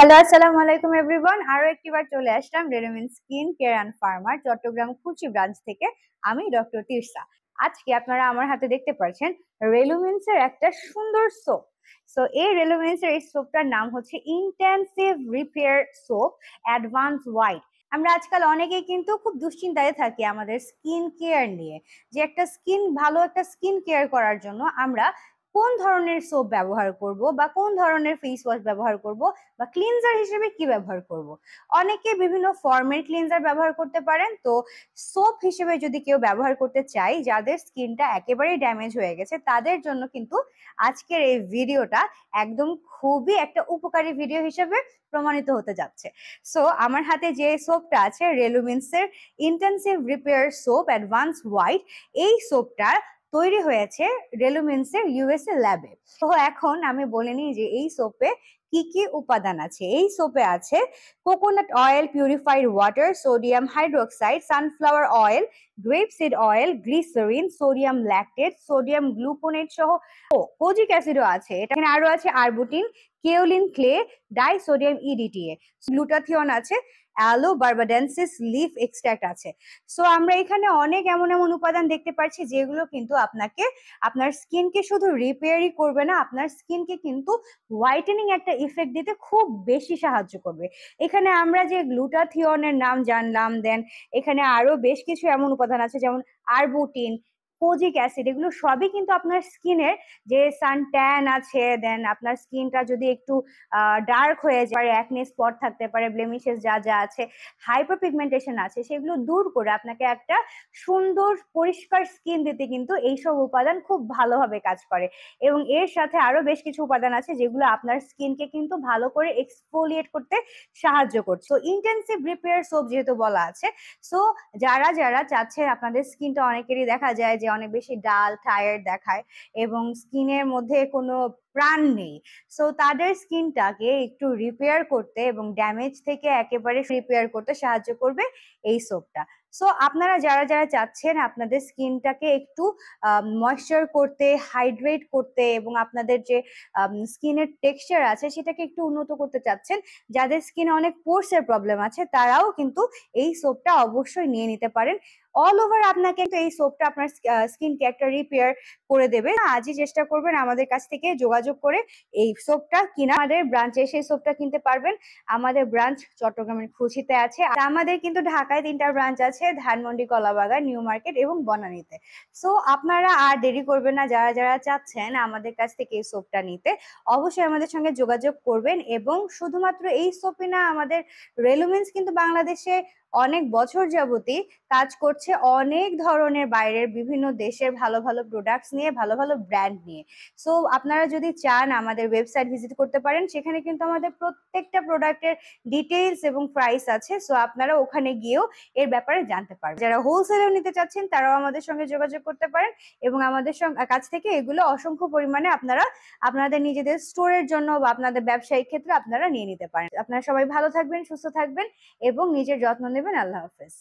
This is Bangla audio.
হ্যালো, আসসালামু আলাইকুম এভরিওয়ান। আরো একটিবার চলে আসলাম রেলুমিন স্কিন কেয়ার অ্যান্ড ফার্মার চট্টগ্রাম খুচি ব্রাঞ্চ থেকে। আমি ডক্টর তিরসা। আজকে আপনারা আমার হাতে দেখতে পাচ্ছেন রেলুমিনস এর একটা সুন্দর সোপ। এই রেলুমিনস এর এই সোপটার নাম হচ্ছে intensive repair soap advance white. আমরা আজকাল অনেকেই কিন্তু খুব দুশ্চিন্তায় থাকি আমাদের স্কিন কেয়ার নিয়ে, যে ভালো একটা স্কিন কেয়ার করার জন্য আমরা কোন ধরনের সোপ ব্যবহার করব বা কোন ধরনের ফেস ওয়াশ ব্যবহার করব বা ক্লিনজার হিসেবে কি ব্যবহার করব। অনেকে বিভিন্ন ফর্মের ক্লিনজার ব্যবহার করতে পারেন। তো সোপ হিসেবে যদি কেউ ব্যবহার করতে চায়, যাদের স্কিনটা একেবারেই ড্যামেজ হয়ে গেছে, তাদের জন্য কিন্তু আজকের এই ভিডিওটা একদম খুবই একটা উপকারী ভিডিও হিসেবে প্রমাণিত হতে যাচ্ছে। আমার হাতে যে সোপটা আছে রেলুমিনসের intensive repair soap advance white, এই সোপটা তৈরি হয়েছে রেলুমিনসের ইউএসএ ল্যাবে। তো এখন আমি বলে নিই যে এই সোপে কি কি উপাদান আছে। এই সোপে আছে coconut oil, purified water, sodium hydroxide, sunflower oil, grape seed oil, glycerin, sodium lactate, sodium gluconate সহ কোজিক অ্যাসিডও আছে। এখানে আরো আছে arbutin, kaolin clay, disodium EDTA, glutathione আছে, অ্যালো বারবাডেন্সিস লিফ এক্সট্রাক্ট আছে। আমরা এখানে অনেক এমন এমন উপাদান দেখতে পাচ্ছি যেগুলো কিন্তু আপনার স্কিনকে শুধু রিপেয়ারই করবে না, আপনার স্কিনকে কিন্তু হোয়াইটেনিং একটা ইফেক্ট দিতে খুব বেশি সাহায্য করবে। এখানে আমরা যে গ্লুটাথিয়নের নাম জানলাম, দেন এখানে আরো বেশ কিছু এমন উপাদান আছে যেমন আরবুটিন, কোজিক অ্যাসিড, এগুলো সবই কিন্তু আপনার স্কিনের যে সান ট্যান আছে, দেন আপনার স্কিনটা যদি একটু ডার্ক হয়ে যায়, অ্যাকনে স্পট থাকতে পারে, ব্লেমিশেস যা যা আছে, হাইপার পিগমেন্টেশন আছে, সেগুলো দূর করে আপনাকে একটা সুন্দর পরিষ্কার স্কিন দিতে কিন্তু এইসব উপাদান খুব ভালোভাবে কাজ করে। এবং এর সাথে আরো বেশ কিছু উপাদান আছে যেগুলো আপনার স্কিনকে কিন্তু ভালো করে এক্সফোলিয়েট করতে সাহায্য করছে। ইন্টেন্সিভ রিপেয়ার সোপ যেহেতু বলা আছে, সো যারা যারা চাচ্ছে, আপনাদের স্কিনটা অনেকেরই দেখা যায় যে অনেক বেশি ডাল টায়ার্ড দেখায় এবং স্কিনের মধ্যে কোনো প্রাণ নেই, তাদের স্কিনটাকে একটু রিপেয়ার করতে এবং ড্যামেজ থেকে একেবারে রিপেয়ার করতে সাহায্য করবে এই সোপটা। আপনারা যারা যারা চাচ্ছেন আপনাদের স্কিনটাকে একটু ময়েশ্চার করতে, হাইড্রেট করতে এবং আপনাদের যে স্কিনের টেক্সচার আছে সেটাকে একটু উন্নত করতে চাচ্ছেন, যাদের স্কিনে অনেক পোরসের প্রবলেম আছে, তারাও কিন্তু এই সোপটা অবশ্যই নিয়ে নিতে পারেন। অল ওভার আপনাকে এই সোপটা আপনার স্কিনকে একটা রিপেয়ার করে দেবে। আজই চেষ্টা করবেন আমাদের কাছ থেকে যোগাযোগ করে এই সোপটা কিনা। আমাদের ব্রাঞ্চে সেই সোপটা কিনতে পারবেন। আমাদের ব্রাঞ্চ চট্টগ্রামের খুশিতে আছে। আমাদের কিন্তু ঢাকায় 3টা ব্রাঞ্চ আছে, ধানমন্ডি, কলাবাগান, নিউ মার্কেট এবং বনানীতে। আপনারা আর দেরি করবেন না, যারা যারা চাচ্ছেন আমাদের কাছ থেকে এই সোপটা নিতে, অবশ্যই আমাদের সঙ্গে যোগাযোগ করবেন। এবং শুধুমাত্র এই সোপই না, আমাদের রেলুমিন্স কিন্তু বাংলাদেশে অনেক বছর যাবতই কাজ করছে অনেক ধরনের বাইরের বিভিন্ন দেশের ভালো ভালো প্রোডাক্টস নিয়ে, ভালো ভালো ব্র্যান্ড নিয়ে। আপনারা যদি চান আমাদের ওয়েবসাইট ভিজিট করতে পারেন, সেখানে কিন্তু আমাদের প্রত্যেকটা প্রোডাক্টের ডিটেইলস এবং প্রাইস আছে। আপনারা ওখানে গিয়েও এর ব্যাপারে জানতে পারবেন। যারা হোলসেলেও নিতে চাচ্ছেন তারাও আমাদের সঙ্গে যোগাযোগ করতে পারেন এবং আমাদের কাছ থেকে এগুলো অসংখ্য পরিমাণে আপনারা আপনাদের নিজেদের স্টোরের জন্য বা আপনাদের ব্যবসায়িক ক্ষেত্রে আপনারা নিয়ে নিতে পারেন। আপনারা সবাই ভালো থাকবেন, সুস্থ থাকবেন এবং নিজের যত্ন নেবেন। আল্লাহ হাফেজ।